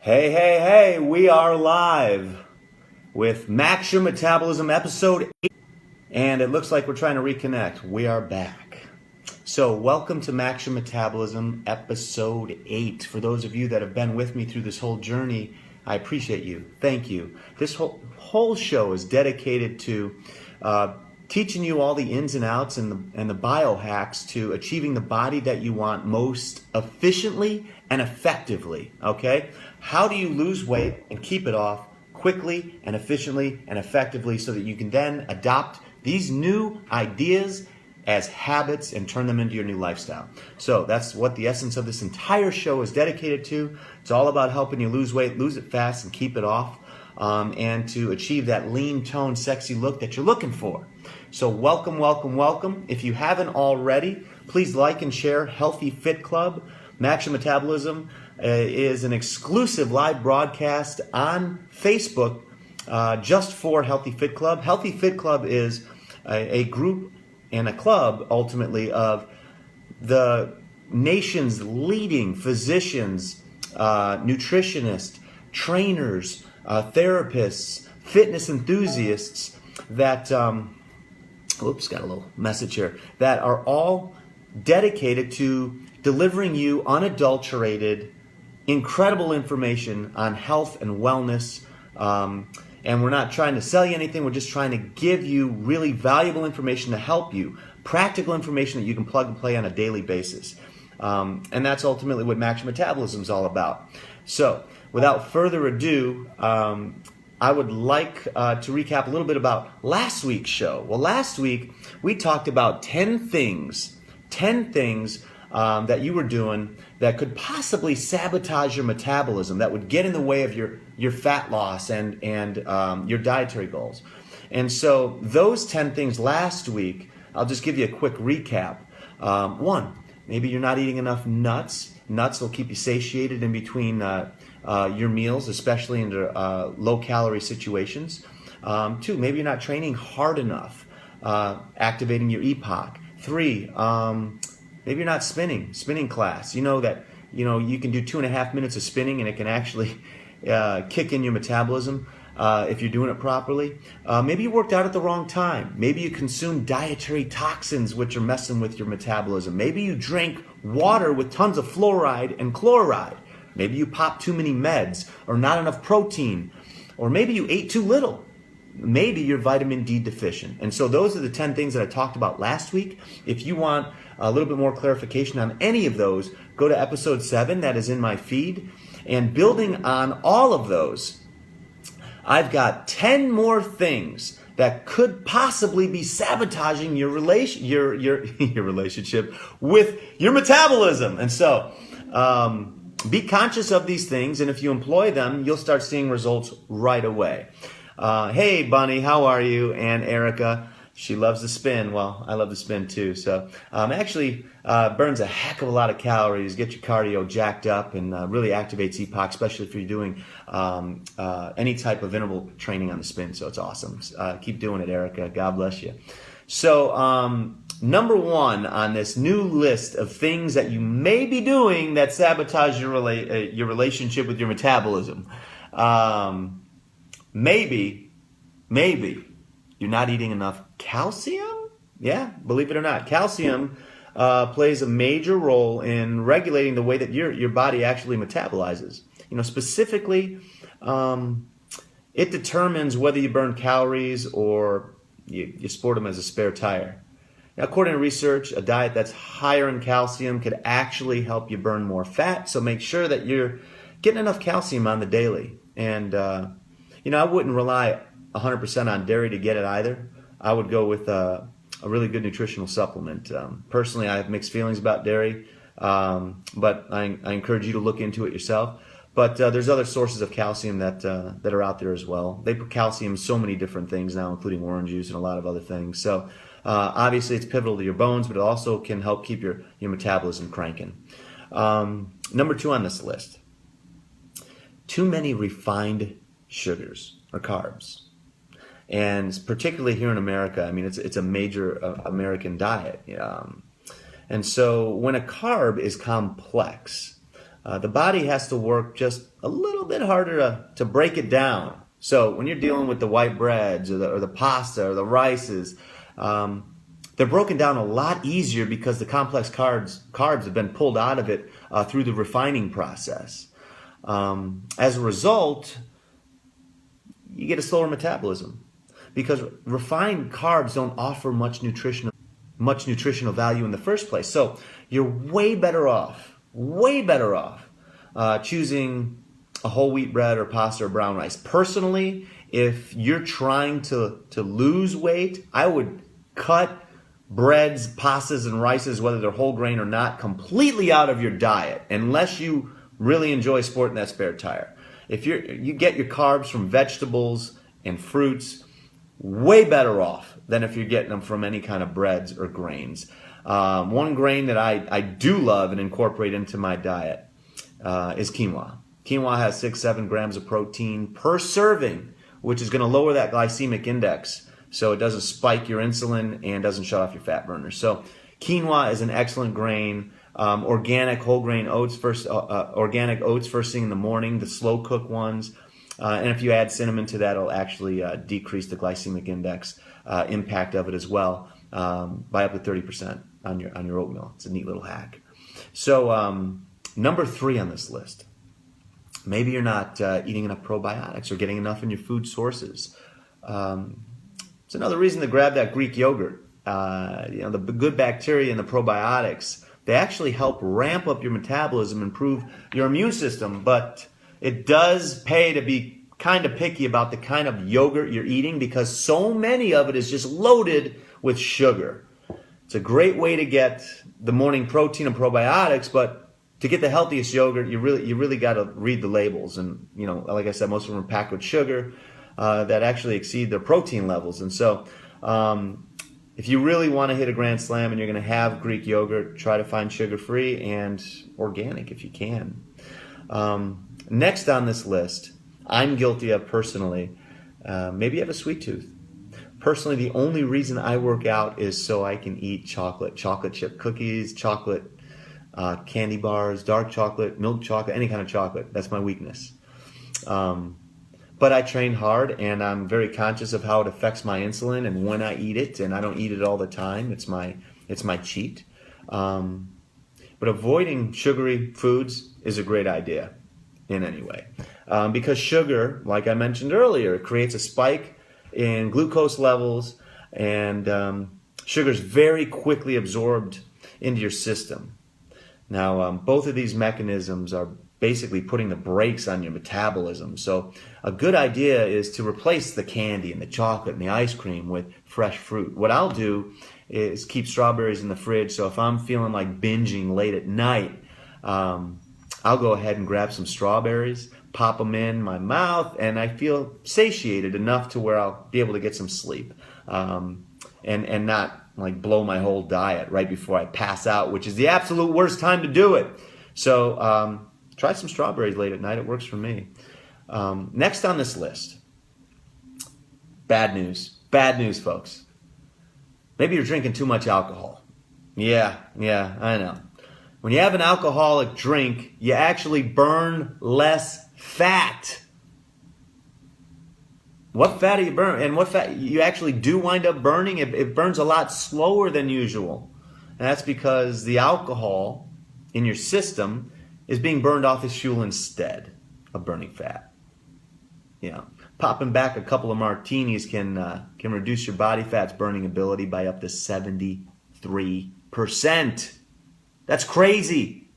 Hey, hey, hey, we are live with Max Your Metabolism episode 8, and it looks like we're trying to reconnect. We are back. So, welcome to Max Your Metabolism episode 8. For those of you that have been with me through this whole journey, I appreciate you. Thank you. This whole show is dedicated to teaching you all the ins and outs and the biohacks to achieving the body that you want most efficiently and effectively, okay? How do you lose weight and keep it off quickly and efficiently and effectively so that you can then adopt these new ideas as habits and turn them into your new lifestyle? So that's what the essence of this entire show is dedicated to. It's all about helping you lose weight, lose it fast, and keep it off, and to achieve that lean, toned, sexy look that you're looking for. So welcome, welcome, welcome. If you haven't already, please like and share Healthy Fit Club. Max Your Metabolism is an exclusive live broadcast on Facebook just for Healthy Fit Club. Healthy Fit Club is a group and a club, ultimately, of the nation's leading physicians, nutritionists, trainers, therapists, fitness enthusiasts that, got a little message here, that are all dedicated to delivering you unadulterated, incredible information on health and wellness. And we're not trying to sell you anything. We're just trying to give you really valuable information to help you, practical information that you can plug and play on a daily basis. And that's ultimately what Max Your Metabolism is all about. So without further ado, I would like to recap a little bit about last week's show. Well, last week we talked about 10 things that you were doing that could possibly sabotage your metabolism, that would get in the way of your fat loss and your dietary goals. And so those 10 things last week, I'll just give you a quick recap. One, maybe you're not eating enough nuts. Nuts will keep you satiated in between your meals, especially in low-calorie situations. Two, maybe you're not training hard enough, activating your EPOC. Three, maybe you're not spinning class. You know that you can do 2.5 minutes of spinning and it can actually kick in your metabolism if you're doing it properly. Maybe you worked out at the wrong time. Maybe you consumed dietary toxins which are messing with your metabolism. Maybe you drank water with tons of fluoride and chloride. Maybe you popped too many meds or not enough protein. Or maybe you ate too little. Maybe you're vitamin D deficient. And so those are the 10 things that I talked about last week. If you want a little bit more clarification on any of those, go to episode 7 that is in my feed. And building on all of those, I've got 10 more things that could possibly be sabotaging your relationship with your metabolism. And so be conscious of these things, and if you employ them, you'll start seeing results right away. Hey, Bunny, how are you? And Erica, she loves to spin. Well, I love to spin too. So actually burns a heck of a lot of calories, gets your cardio jacked up, and really activates EPOC, especially if you're doing any type of interval training on the spin. So it's awesome. Keep doing it, Erica. God bless you. So number 1 on this new list of things that you may be doing that sabotage your relationship with your metabolism. Maybe you're not eating enough calcium? Yeah, believe it or not. Calcium plays a major role in regulating the way that your body actually metabolizes. Specifically, it determines whether you burn calories or you sport them as a spare tire. Now, according to research, a diet that's higher in calcium could actually help you burn more fat. So make sure that you're getting enough calcium on the daily. And I wouldn't rely 100% on dairy to get it either. I would go with a really good nutritional supplement. Personally, I have mixed feelings about dairy, but I encourage you to look into it yourself. But there's other sources of calcium that are out there as well. They put calcium in so many different things now, including orange juice and a lot of other things. So obviously it's pivotal to your bones, but it also can help keep your metabolism cranking. Number 2 on this list, too many refined sugars or carbs. And particularly here in America, I mean, it's a major American diet. And so when a carb is complex, the body has to work just a little bit harder to break it down. So when you're dealing with the white breads or the pasta or the rices, they're broken down a lot easier because the complex carbs have been pulled out of it through the refining process. As a result, you get a slower metabolism because refined carbs don't offer much nutritional value in the first place. So you're way better off choosing a whole wheat bread or pasta or brown rice. Personally, if you're trying to lose weight, I would cut breads, pastas, and rices, whether they're whole grain or not, completely out of your diet, unless you really enjoy sporting that spare tire. If you get your carbs from vegetables and fruits, way better off than if you're getting them from any kind of breads or grains. One grain that I do love and incorporate into my diet is quinoa. Quinoa has 6-7 grams of protein per serving, which is going to lower that glycemic index so it doesn't spike your insulin and doesn't shut off your fat burners. So quinoa is an excellent grain. Organic whole grain oats organic oats first thing in the morning, the slow cook ones. And if you add cinnamon to that, it'll actually decrease the glycemic index impact of it as well by up to 30% on your oatmeal. It's a neat little hack. So number 3 on this list, maybe you're not eating enough probiotics or getting enough in your food sources. It's another reason to grab that Greek yogurt. The good bacteria and the probiotics, they actually help ramp up your metabolism, improve your immune system, but it does pay to be kind of picky about the kind of yogurt you're eating because so many of it is just loaded with sugar. It's a great way to get the morning protein and probiotics, but to get the healthiest yogurt, you really got to read the labels. And like I said, most of them are packed with sugar that actually exceed their protein levels. And so if you really want to hit a grand slam and you're going to have Greek yogurt, try to find sugar-free and organic if you can. Next on this list, I'm guilty of personally, maybe you have a sweet tooth. Personally, the only reason I work out is so I can eat chocolate chip cookies, chocolate candy bars, dark chocolate, milk chocolate, any kind of chocolate. That's my weakness. But I train hard, and I'm very conscious of how it affects my insulin and when I eat it, and I don't eat it all the time. It's my cheat. But avoiding sugary foods is a great idea in any way. Because sugar, like I mentioned earlier, creates a spike in glucose levels, and sugar is very quickly absorbed into your system. Now, both of these mechanisms are basically putting the brakes on your metabolism. So a good idea is to replace the candy and the chocolate and the ice cream with fresh fruit. What I'll do is keep strawberries in the fridge. So if I'm feeling like binging late at night, I'll go ahead and grab some strawberries, pop them in my mouth, and I feel satiated enough to where I'll be able to get some sleep and not like blow my whole diet right before I pass out, which is the absolute worst time to do it. So try some strawberries late at night. It works for me. Next on this list, bad news. Bad news, folks. Maybe you're drinking too much alcohol. Yeah, I know. When you have an alcoholic drink, you actually burn less fat. What fat do you burn? And what fat you actually do wind up burning, it burns a lot slower than usual. And that's because the alcohol in your system is being burned off as fuel instead of burning fat. Popping back a couple of martinis can reduce your body fat's burning ability by up to 73%. That's crazy.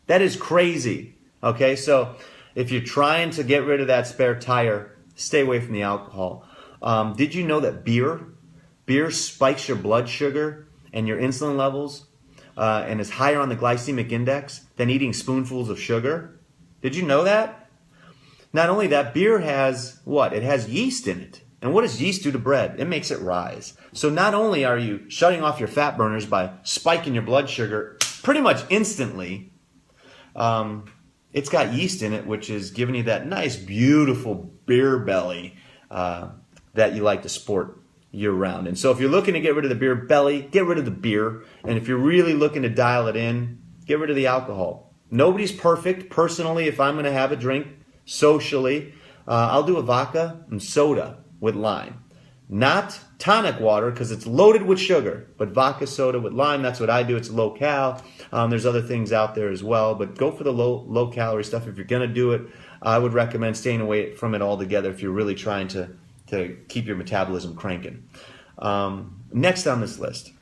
That is crazy. Okay, so if you're trying to get rid of that spare tire, stay away from the alcohol. Did you know that beer spikes your blood sugar and your insulin levels and is higher on the glycemic index than eating spoonfuls of sugar? Did you know that? Not only that, beer has what? It has yeast in it. And what does yeast do to bread? It makes it rise. So not only are you shutting off your fat burners by spiking your blood sugar pretty much instantly, it's got yeast in it, which is giving you that nice, beautiful beer belly that you like to sport year-round. And so if you're looking to get rid of the beer belly, get rid of the beer. And if you're really looking to dial it in, get rid of the alcohol. Nobody's perfect. Personally, if I'm going to have a drink socially, I'll do a vodka and soda with lime. Not tonic water because it's loaded with sugar, but vodka soda with lime, that's what I do. It's low cal. There's other things out there as well, but go for the low calorie stuff. If you're going to do it, I would recommend staying away from it altogether if you're really trying to keep your metabolism cranking. Next on this list,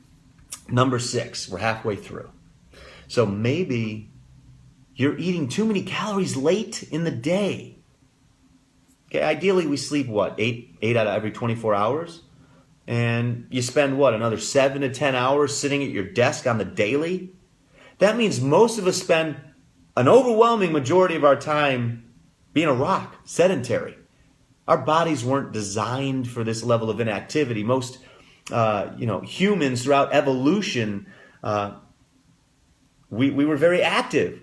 number 6, we're halfway through. So maybe you're eating too many calories late in the day. Okay, ideally we sleep what, 8 out of every 24 hours? And you spend what, another 7 to 10 hours sitting at your desk on the daily? That means most of us spend an overwhelming majority of our time being a rock, sedentary. Our bodies weren't designed for this level of inactivity. Most humans throughout evolution, we were very active.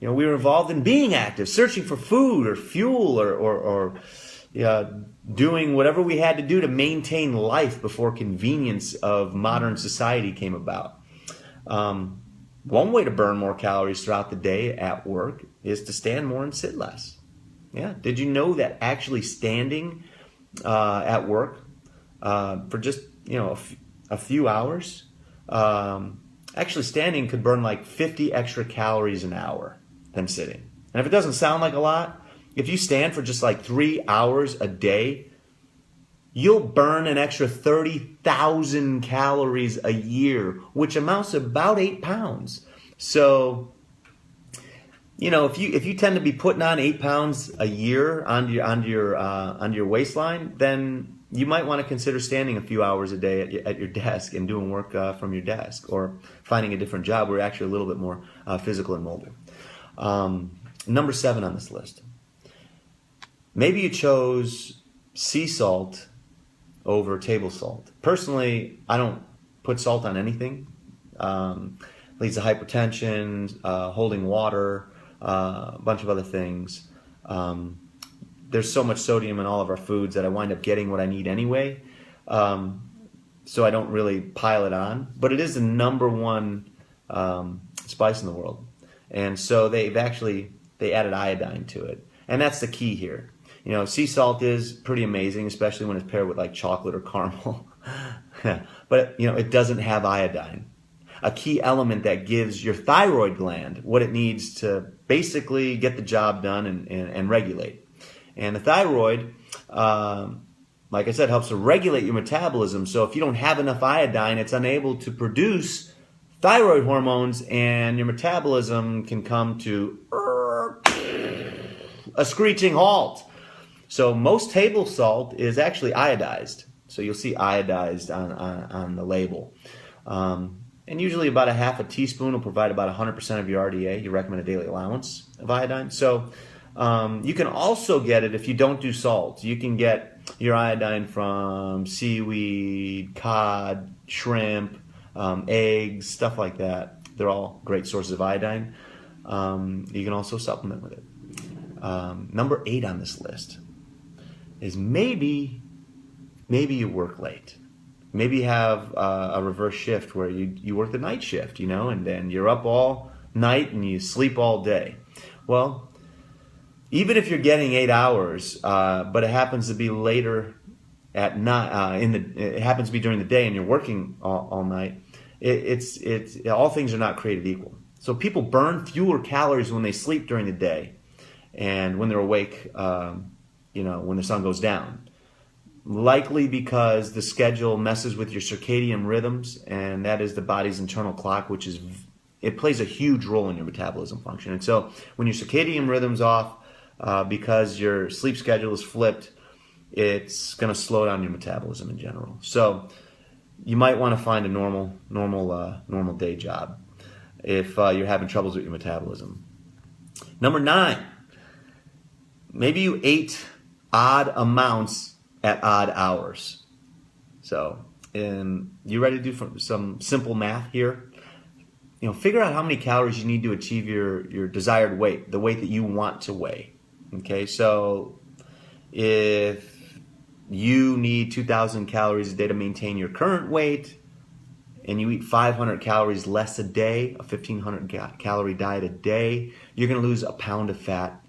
We were involved in being active, searching for food or fuel or doing whatever we had to do to maintain life before convenience of modern society came about. One way to burn more calories throughout the day at work is to stand more and sit less. Yeah. Did you know that actually standing at work for just a few hours, actually standing could burn like 50 extra calories an hour than sitting. And if it doesn't sound like a lot, if you stand for just like 3 hours a day, you'll burn an extra 30,000 calories a year, which amounts to about 8 pounds. So, if you tend to be putting on 8 pounds a year onto your waistline, then you might want to consider standing a few hours a day at your desk and doing work from your desk, or finding a different job where you're actually a little bit more physical and mobile. Number 7 on this list. Maybe you chose sea salt over table salt. Personally, I don't put salt on anything. Leads to hypertension, holding water, a bunch of other things. There's so much sodium in all of our foods that I wind up getting what I need anyway. So I don't really pile it on. But it is the number one spice in the world. And so they added iodine to it. And that's the key here. Sea salt is pretty amazing, especially when it's paired with like chocolate or caramel. But, it doesn't have iodine, a key element that gives your thyroid gland what it needs to basically get the job done and regulate. And the thyroid, like I said, helps to regulate your metabolism. So if you don't have enough iodine, it's unable to produce thyroid hormones, and your metabolism can come to a screeching halt. So most table salt is actually iodized. So you'll see iodized on the label. And usually about a half a teaspoon will provide about 100% of your RDA, your recommended daily allowance of iodine. So you can also get it if you don't do salt. You can get your iodine from seaweed, cod, shrimp, eggs, stuff like that. They're all great sources of iodine. You can also supplement with it. Number 8 on this list is maybe you work late. Maybe you have a reverse shift where you work the night shift, and then you're up all night and you sleep all day. Well, even if you're getting 8 hours, but it happens to be later at night, it happens to be during the day, and you're working all night, it's all things are not created equal. So people burn fewer calories when they sleep during the day, and when they're awake, when the sun goes down. Likely because the schedule messes with your circadian rhythms, and that is the body's internal clock, it plays a huge role in your metabolism function. And so when your circadian rhythm's off, because your sleep schedule is flipped, it's going to slow down your metabolism in general. So you might want to find a normal day job if you're having troubles with your metabolism. Number 9, maybe you ate odd amounts at odd hours. So, you ready to do some simple math here? Figure out how many calories you need to achieve your desired weight, the weight that you want to weigh. Okay, so if you need 2,000 calories a day to maintain your current weight, and you eat 500 calories less a day, a 1,500 calorie diet a day, you're going to lose a pound of fat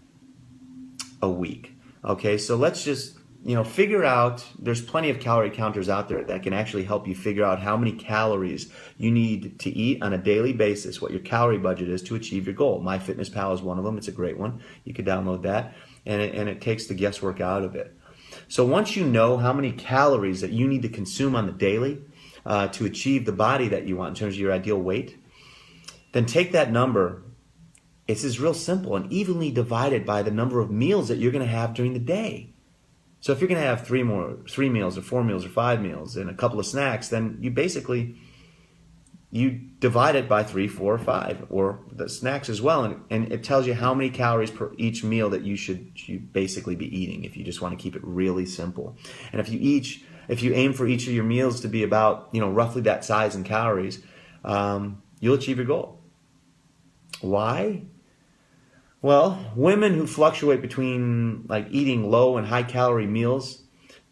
a week. Okay, so let's just figure out, there's plenty of calorie counters out there that can actually help you figure out how many calories you need to eat on a daily basis, what your calorie budget is to achieve your goal. MyFitnessPal is one of them. It's a great one. You could download that, and it takes the guesswork out of it. So once you know how many calories that you need to consume on the daily to achieve the body that you want in terms of your ideal weight, then take that number. It's just real simple and evenly divided by the number of meals that you're going to have during the day. So if you're going to have 3 meals or 4 meals or 5 meals and a couple of snacks, then you divide it by 3, 4, 5, or the snacks as well, and it tells you how many calories per each meal that you should basically be eating if you just want to keep it really simple. And if you aim for each of your meals to be about roughly that size in calories, you'll achieve your goal. Why? Well, women who fluctuate between eating low and high calorie meals,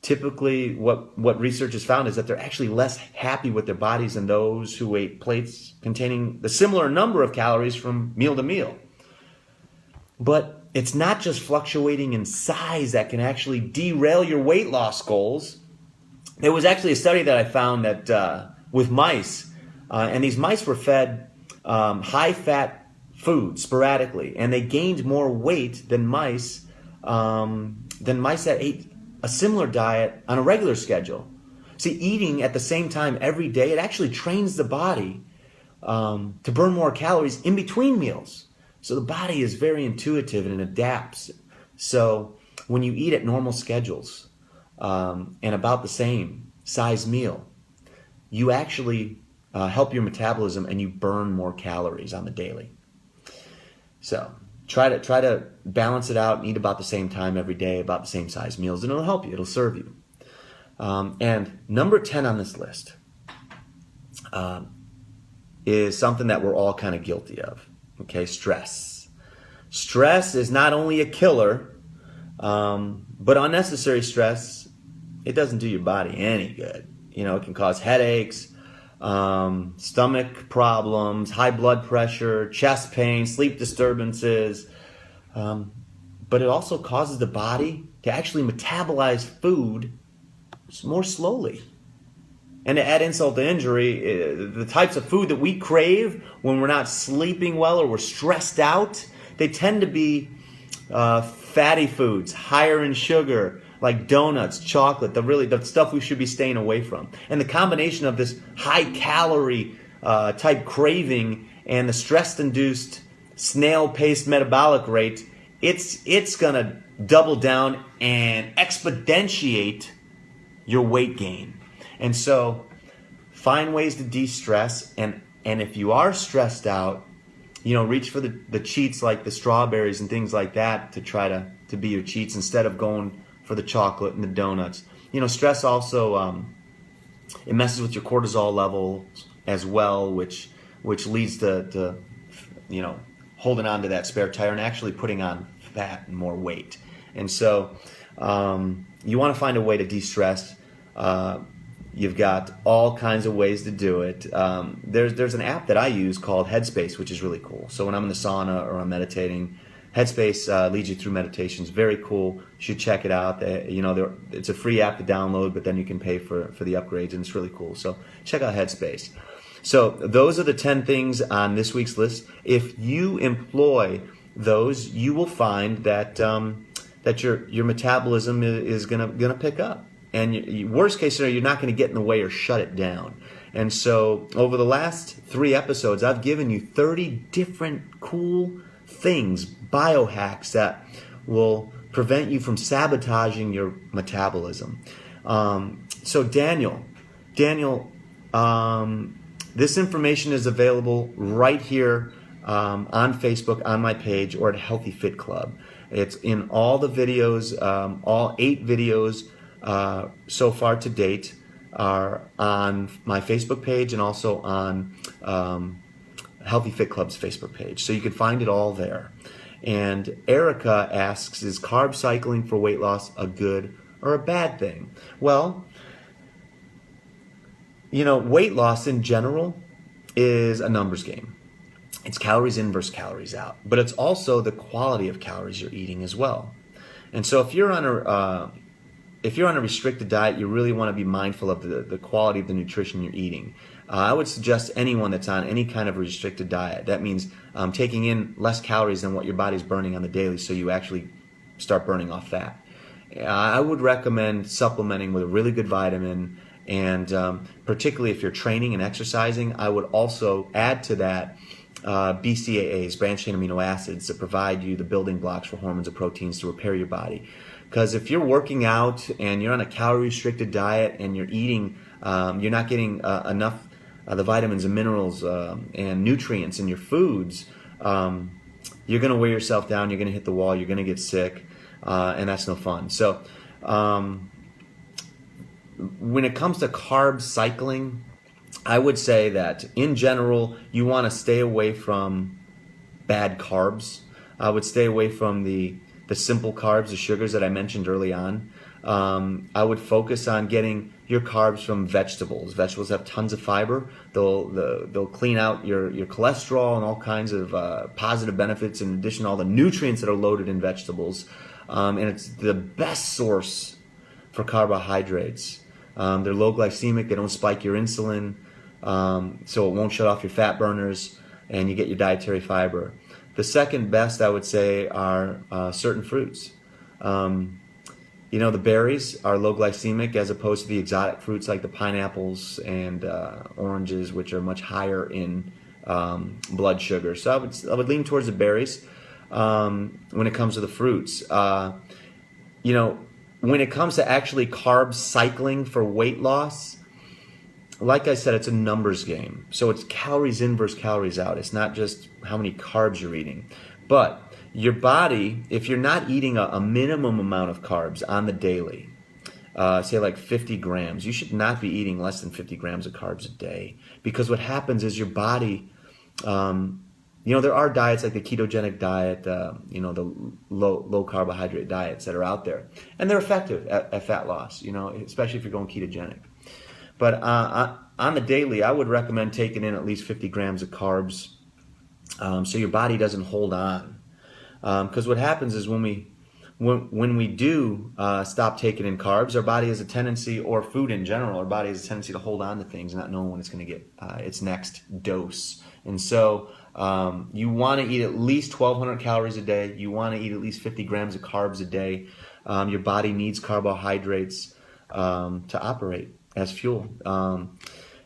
typically what research has found is that they're actually less happy with their bodies than those who ate plates containing the similar number of calories from meal to meal. But it's not just fluctuating in size that can actually derail your weight loss goals. There was actually a study that I found that with mice, and these mice were fed high-fat food sporadically, and they gained more weight than mice that ate a similar diet on a regular schedule. See, eating at the same time every day, it actually trains the body to burn more calories in between meals. So the body is very intuitive and it adapts. So when you eat at normal schedules and about the same size meal, you actually help your metabolism and you burn more calories on the daily. So try to balance it out and eat about the same time every day, about the same size meals, and it'll help you. It'll serve you. And number 10 on this list is something that we're all kind of guilty of. Okay, stress. Stress is not only a killer, but unnecessary stress, it doesn't do your body any good. It can cause headaches, stomach problems, high blood pressure, chest pain, sleep disturbances, but it also causes the body to actually metabolize food more slowly. And to add insult to injury, the types of food that we crave when we're not sleeping well or we're stressed out, they tend to be fatty foods, higher in sugar, like donuts, chocolate, the stuff we should be staying away from. And the combination of this high-calorie type craving and the stress-induced snail-paced metabolic rate, it's going to double down and exponentiate your weight gain. And so find ways to de-stress, and if you are stressed out, reach for the cheats like the strawberries and things like that to try to be your cheats instead of going for the chocolate and the donuts. Stress also it messes with your cortisol level as well, which leads to holding on to that spare tire and actually putting on fat and more weight. And so you want to find a way to de-stress. You've got all kinds of ways to do it. There's an app that I use called Headspace, which is really cool. So when I'm in the sauna or I'm meditating, Headspace leads you through meditations. Very cool. You should check it out. It's a free app to download, but then you can pay for the upgrades, and it's really cool. So check out Headspace. So those are the 10 things on this week's list. If you employ those, you will find that that your metabolism is gonna pick up. And worst case scenario, you're not going to get in the way or shut it down. And so over the last 3 episodes, I've given you 30 different cool things, biohacks that will prevent you from sabotaging your metabolism. So Daniel, this information is available right here on Facebook, on my page, or at Healthy Fit Club. It's in all the videos, all 8 videos so far to date are on my Facebook page and also on Healthy Fit Club's Facebook page. So you can find it all there. And Erica asks, is carb cycling for weight loss a good or a bad thing? Well, Weight loss in general is a numbers game. It's calories in versus calories out, but it's also the quality of calories you're eating as well. And so if you're on a restricted diet, you really want to be mindful of the quality of the nutrition you're eating. I would suggest anyone that's on any kind of restricted diet. That means taking in less calories than what your body's burning on the daily, so you actually start burning off fat. I would recommend supplementing with a really good vitamin, and particularly if you're training and exercising, I would also add to that BCAAs, branched chain amino acids, that provide you the building blocks for hormones and proteins to repair your body. Because if you're working out and you're on a calorie-restricted diet and you're eating, you're not getting enough the vitamins and minerals and nutrients in your foods, you're going to wear yourself down, you're going to hit the wall, you're going to get sick, and that's no fun. So when it comes to carb cycling, I would say that in general, you want to stay away from bad carbs. I would stay away from the simple carbs, the sugars that I mentioned early on. I would focus on getting your carbs from vegetables. Vegetables have tons of fiber. They'll clean out your cholesterol and all kinds of positive benefits, in addition to all the nutrients that are loaded in vegetables. And it's the best source for carbohydrates. They're low glycemic. They don't spike your insulin, so it won't shut off your fat burners, and you get your dietary fiber. The second best, I would say, are certain fruits. The berries are low glycemic as opposed to the exotic fruits like the pineapples and oranges, which are much higher in blood sugar. So I would lean towards the berries when it comes to the fruits. When it comes to actually carb cycling for weight loss, like I said, it's a numbers game. So it's calories in versus calories out. It's not just how many carbs you're eating. But your body, if you're not eating a minimum amount of carbs on the daily, say like 50 grams, you should not be eating less than 50 grams of carbs a day. Because what happens is your body, there are diets like the ketogenic diet, the low carbohydrate diets that are out there. And they're effective at fat loss, especially if you're going ketogenic. But on the daily, I would recommend taking in at least 50 grams of carbs so your body doesn't hold on. Because what happens is when we do stop taking in carbs, our body has a tendency, or food in general, our body has a tendency to hold on to things, not knowing when it's going to get its next dose. And so you want to eat at least 1,200 calories a day. You want to eat at least 50 grams of carbs a day. Your body needs carbohydrates to operate as fuel.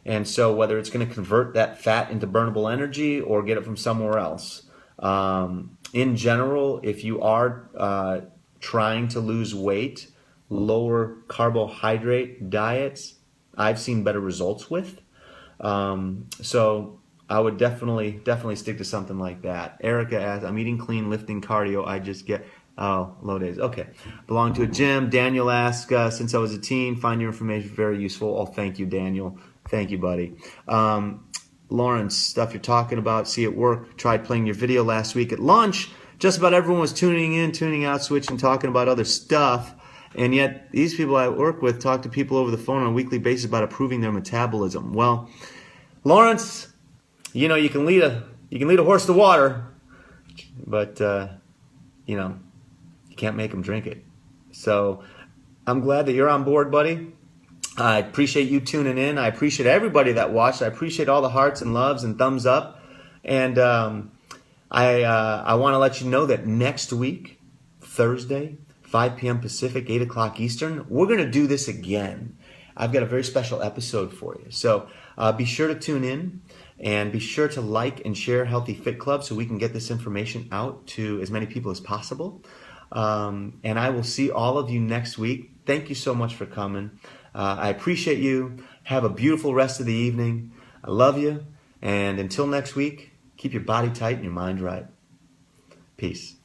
And so whether it's going to convert that fat into burnable energy or get it from somewhere else. In general, if you are trying to lose weight, lower carbohydrate diets, I've seen better results with. So I would definitely stick to something like that. Erica asks, I'm eating clean, lifting cardio. I just get... Oh, low days. Okay. Belong to a gym. Daniel asks, since I was a teen, find your information very useful. Oh, thank you, Daniel. Thank you, buddy. Lawrence, stuff you're talking about, see at work. Tried playing your video last week at lunch. Just about everyone was tuning in, tuning out, switching, talking about other stuff. And yet these people I work with talk to people over the phone on a weekly basis about improving their metabolism. Well, Lawrence, you can lead a horse to water, but you can't make them drink it. So I'm glad that you're on board, buddy. I appreciate you tuning in. I appreciate everybody that watched. I appreciate all the hearts and loves and thumbs up. And I want to let you know that next week, Thursday, 5 p.m. Pacific, 8 o'clock Eastern, we're going to do this again. I've got a very special episode for you. So be sure to tune in. And be sure to like and share Healthy Fit Club so we can get this information out to as many people as possible. And I will see all of you next week. Thank you so much for coming. I appreciate you. Have a beautiful rest of the evening. I love you. And until next week, keep your body tight and your mind right. Peace.